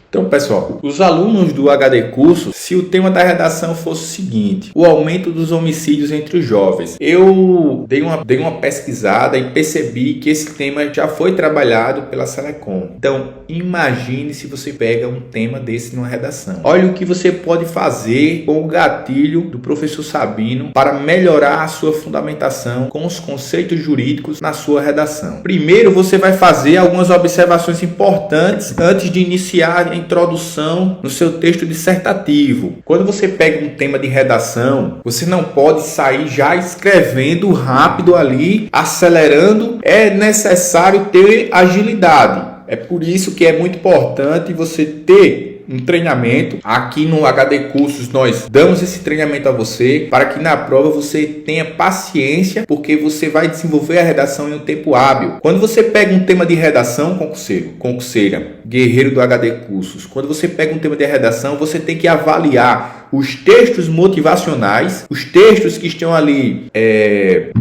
Então, pessoal, os alunos do HD Cursos, se o tema da redação fosse o seguinte: o aumento dos homicídios entre os jovens, eu dei uma pesquisada e percebi que esse tema já foi trabalhado pela Selecom. Então, imagine se você pega um tema desse numa redação. Olha o que você pode fazer com o gatilho do professor Sabino para melhorar a sua fundamentação com os conceitos jurídicos na sua redação. Primeiro, você vai fazer algumas observações importantes antes de iniciar a introdução no seu texto dissertativo. Quando você pega um tema de redação, você não pode sair já escrevendo rápido ali, acelerando. É necessário ter agilidade. É por isso que é muito importante você ter um treinamento. Aqui no HD Cursos nós damos esse treinamento a você para que na prova você tenha paciência, porque você vai desenvolver a redação em um tempo hábil. Quando você pega um tema de redação, concurseira, guerreiro do HD Cursos, quando você pega um tema de redação, você tem que avaliar os textos motivacionais, os textos que estão ali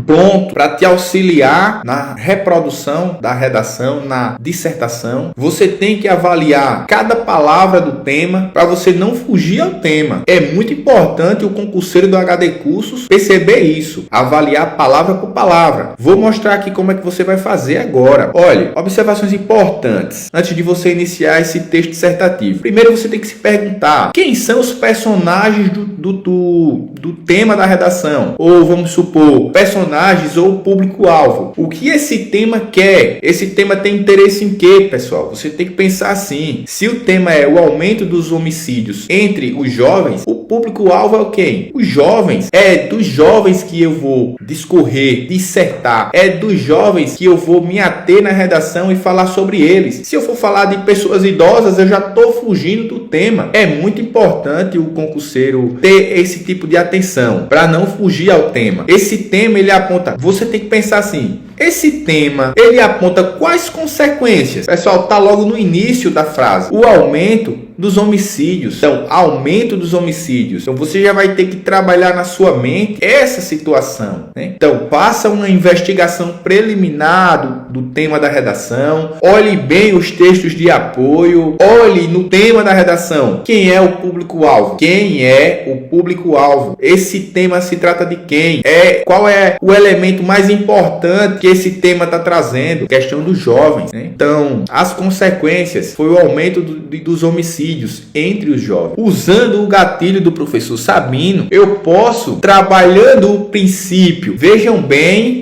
prontos para te auxiliar na reprodução da redação, na dissertação. Você tem que avaliar cada palavra do tema para você não fugir ao tema. É muito importante o concurseiro do HD Cursos perceber isso, avaliar palavra por palavra. Vou mostrar aqui como é que você vai fazer agora. Olha, observações importantes antes de você iniciar esse texto dissertativo. Primeiro você tem que se perguntar: quem são os personagens do tema da redação? Ou vamos supor, personagens ou público-alvo. O que esse tema quer? Esse tema tem interesse em quê, pessoal? Você tem que pensar assim: se o tema é o aumento dos homicídios entre os jovens, o público-alvo é quem? Os jovens. É dos jovens que eu vou discorrer, dissertar. É dos jovens que eu vou me ater na redação e falar sobre eles. Se eu for falar de pessoas idosas, eu já estou fugindo do tema. É muito importante o concurseiro ter esse tipo de atenção para não fugir ao tema. Esse tema ele aponta, você tem que pensar assim: esse tema ele aponta quais consequências? Pessoal, tá logo no início da frase. O aumento dos homicídios. Então, aumento dos homicídios. Então, você já vai ter que trabalhar na sua mente essa situação, né? Então, faça uma investigação preliminar do tema da redação. Olhe bem os textos de apoio. Olhe no tema da redação. Quem é o público-alvo? Quem é o público-alvo? Esse tema se trata de quem? Qual é o elemento mais importante que esse tema está trazendo? Questão dos jovens, né? Então, as consequências foi o aumento dos homicídios entre os jovens. Usando o gatilho do professor Sabino, eu posso, trabalhando o princípio, vejam bem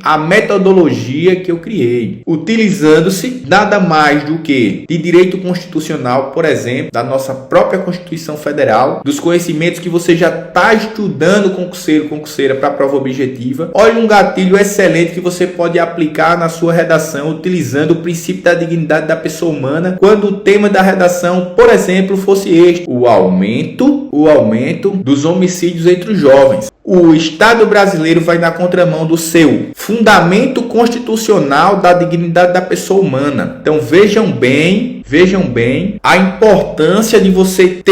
a metodologia que eu criei, utilizando-se nada mais do que de direito constitucional, por exemplo, da nossa própria Constituição Federal, dos conhecimentos que você já está estudando, concurseira, para a prova objetiva. Olha um gatilho excelente que você pode aplicar na sua redação, utilizando o princípio da dignidade da pessoa humana, quando o tema da redação, por exemplo, fosse este: o aumento dos homicídios entre os jovens. O Estado brasileiro vai na contramão do seu fundamento constitucional da dignidade da pessoa humana. Então vejam bem a importância de você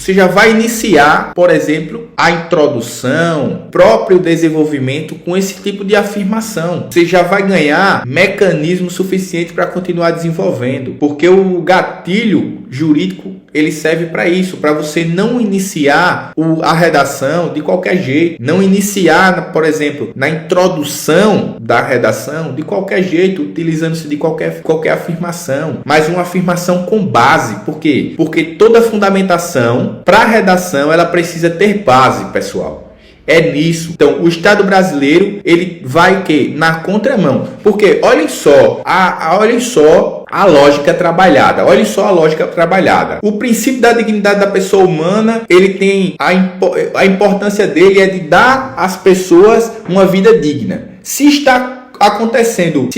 já vai iniciar, por exemplo, a introdução, próprio desenvolvimento com esse tipo de afirmação. Você já vai ganhar mecanismo suficiente para continuar desenvolvendo, porque o gatilho jurídico ele serve para isso, para você não iniciar a redação de qualquer jeito, não iniciar, por exemplo, na introdução da redação de qualquer jeito, utilizando-se de qualquer afirmação, mas uma afirmação com base. Por quê? Porque toda fundamentação para a redação ela precisa ter base, pessoal. É nisso. Então, o Estado brasileiro ele vai na contramão. Porque olhem só a lógica trabalhada. Olhem só a lógica trabalhada. O princípio da dignidade da pessoa humana, ele tem a importância dele é de dar às pessoas uma vida digna. Se está acontecendo,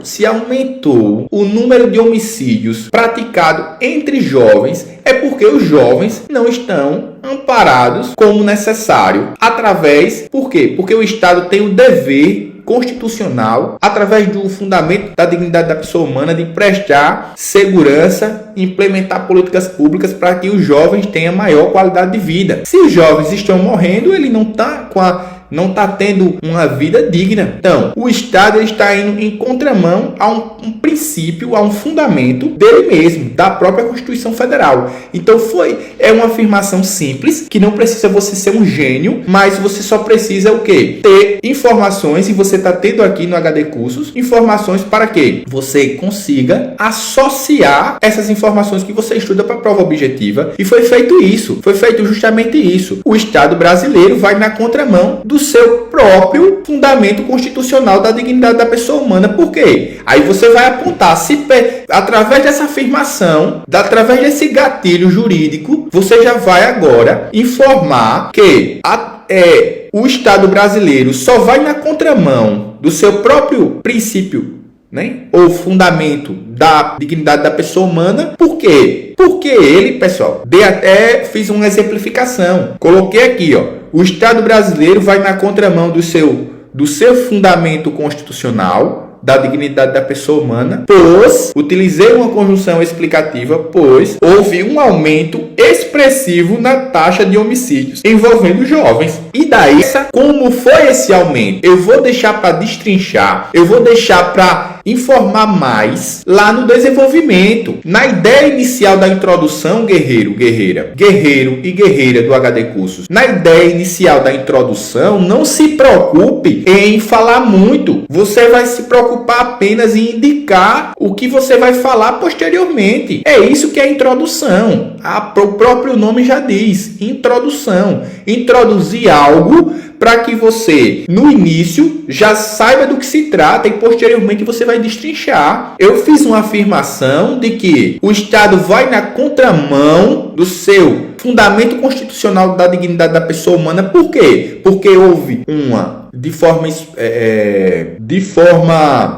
se aumentou o número de homicídios praticados entre jovens, é porque os jovens não estão amparados como necessário. Por quê? Porque o Estado tem o dever constitucional, através do fundamento da dignidade da pessoa humana, de prestar segurança e implementar políticas públicas para que os jovens tenham maior qualidade de vida. Se os jovens estão morrendo, ele não está com a não está tendo uma vida digna. Então, o Estado está indo em contramão a um princípio, a um fundamento dele mesmo, da própria Constituição Federal. Então, é uma afirmação simples, que não precisa você ser um gênio, mas você só precisa o quê? Ter informações, e você está tendo aqui no HD Cursos, informações para que você consiga associar essas informações que você estuda para a prova objetiva. E foi feito isso, foi feito justamente isso. O Estado brasileiro vai na contramão do seu próprio fundamento constitucional da dignidade da pessoa humana. Por quê? Aí você vai apontar, através dessa afirmação, através desse gatilho jurídico, você já vai agora informar que o Estado brasileiro só vai na contramão do seu próprio princípio, né? Ou fundamento da dignidade da pessoa humana. Por quê? Porque ele, pessoal, fiz uma exemplificação. Coloquei aqui, o Estado brasileiro vai na contramão do seu fundamento constitucional da dignidade da pessoa humana, pois, utilizei uma conjunção explicativa, pois houve um aumento expressivo na taxa de homicídios envolvendo jovens. E daí, como foi esse aumento? Eu vou deixar para destrinchar, eu vou deixar para informar mais lá no desenvolvimento. Na ideia inicial da introdução, guerreiro e guerreira do HD Cursos, na ideia inicial da introdução, não se preocupe em falar muito. Você vai se preocupar apenas em indicar o que você vai falar posteriormente. É isso que é introdução. O próprio nome já diz, introdução. Introduzir algo para que você, no início, já saiba do que se trata e posteriormente você vai destrinchar. Eu fiz uma afirmação de que o Estado vai na contramão do seu fundamento constitucional da dignidade da pessoa humana. Por quê? Porque houve de forma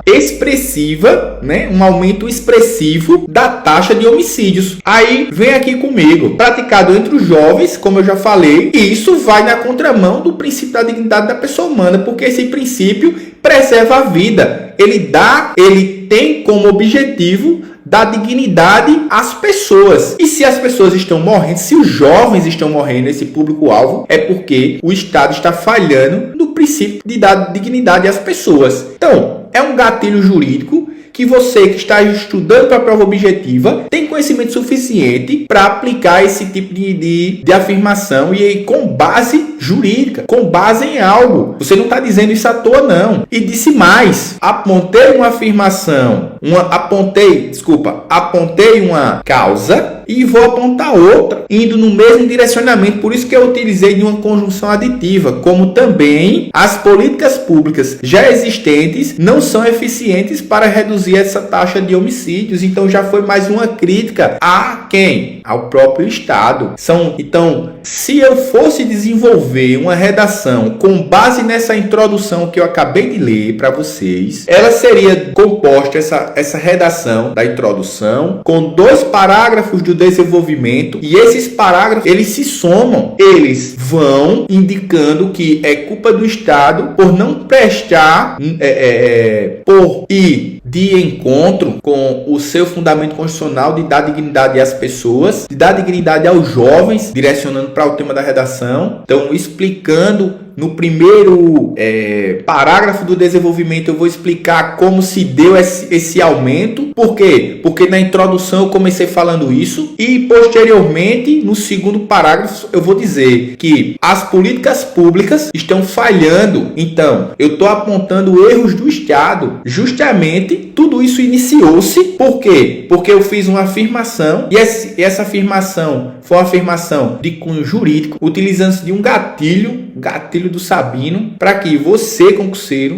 expressiva, né? Um aumento expressivo da taxa de homicídios. Aí vem aqui comigo, praticado entre os jovens, como eu já falei, e isso vai na contramão do princípio da dignidade da pessoa humana, porque esse princípio preserva a vida. Ele tem como objetivo dar dignidade às pessoas. E se as pessoas estão morrendo, se os jovens estão morrendo, esse público-alvo, é porque o Estado está falhando no princípio de dar dignidade às pessoas. Então, é um gatilho jurídico que você que está estudando para a prova objetiva tem conhecimento suficiente para aplicar esse tipo de afirmação e com base jurídica, com base em algo. Você não está dizendo isso à toa, não. E disse mais, apontei uma afirmação, apontei uma causa e vou apontar outra, indo no mesmo direcionamento. Por isso que eu utilizei de uma conjunção aditiva, como também as políticas públicas já existentes não são eficientes para reduzir essa taxa de homicídios. Então já foi mais uma crítica a quem? Ao próprio Estado. Então, se eu fosse desenvolver uma redação com base nessa introdução que eu acabei de ler para vocês, ela seria composta, essa redação da introdução, com 2 parágrafos do desenvolvimento, e esses parágrafos, eles se somam, eles vão indicando que é culpa do Estado por não prestar, por ir de encontro com o seu fundamento constitucional de dar dignidade às pessoas, de dar dignidade aos jovens, direcionando para o tema da redação. Então, explicando no primeiro parágrafo do desenvolvimento, eu vou explicar como se deu esse aumento. Por quê? Porque na introdução eu comecei falando isso, e posteriormente, no segundo parágrafo, eu vou dizer que as políticas públicas estão falhando. Então, eu estou apontando erros do Estado. Justamente, tudo isso iniciou-se. Por quê? Porque eu fiz uma afirmação, e essa afirmação foi uma afirmação de cunho jurídico, utilizando-se de um gatilho do Sabino, para que você concurseira,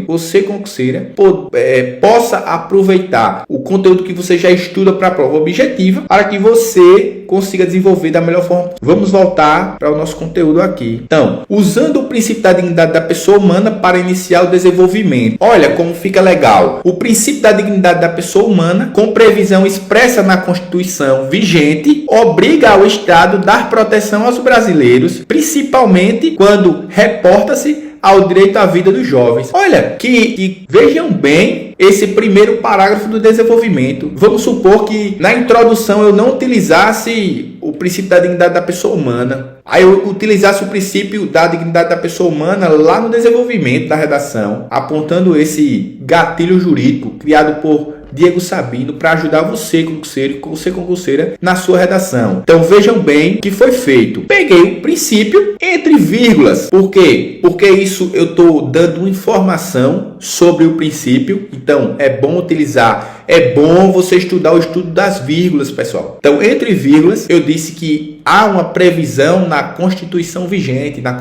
possa aproveitar o conteúdo que você já estuda para a prova objetiva, para que você consiga desenvolver da melhor forma. Vamos voltar para o nosso conteúdo aqui. Então, usando o princípio da dignidade da pessoa humana para iniciar o desenvolvimento. Olha como fica legal. O princípio da dignidade da pessoa humana, com previsão expressa na Constituição vigente, obriga ao Estado a dar proteção aos brasileiros, principalmente quando reporta-se ao direito à vida dos jovens. Olha, que vejam bem esse primeiro parágrafo do desenvolvimento. Vamos supor que na introdução eu não utilizasse princípio da dignidade da pessoa humana. Aí eu utilizasse o princípio da dignidade da pessoa humana lá no desenvolvimento da redação, apontando esse gatilho jurídico criado por Diego Sabino para ajudar você, concurseiro e você, concurseira, na sua redação. Então vejam bem o que foi feito. Peguei o princípio entre vírgulas. Por quê? Porque isso eu estou dando informação sobre o princípio. Então é bom utilizar, é bom você estudar o estudo das vírgulas, pessoal. Então entre vírgulas eu disse que há uma previsão na Constituição vigente, na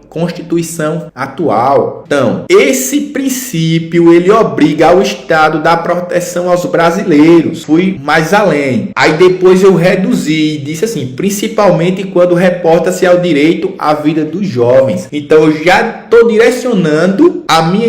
Constituição atual. Então, esse princípio ele obriga ao Estado a dar proteção aos brasileiros. Fui mais além. Aí depois eu reduzi e disse assim, principalmente quando reporta-se ao direito à vida dos jovens. Então eu já estou direcionando a minha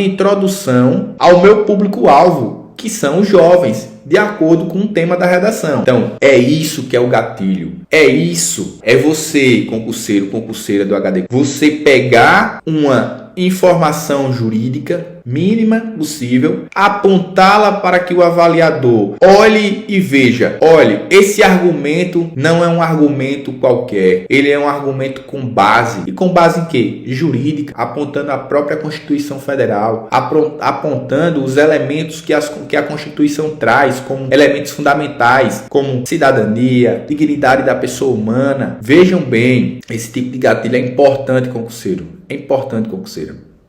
introdução, ao meu público-alvo, que são os jovens, de acordo com o tema da redação. Então, é isso que é o gatilho. É você, concurseiro, concurseira do HDCursos, você pegar uma informação jurídica mínima possível, apontá-la para que o avaliador olhe e veja, olhe, esse argumento não é um argumento qualquer, ele é um argumento com base. E com base em quê? Jurídica, apontando a própria Constituição Federal, apontando os elementos que a Constituição traz como elementos fundamentais, como cidadania, dignidade da pessoa humana. Vejam bem, esse tipo de gatilho é importante, concurseiro. É importante, concurseira.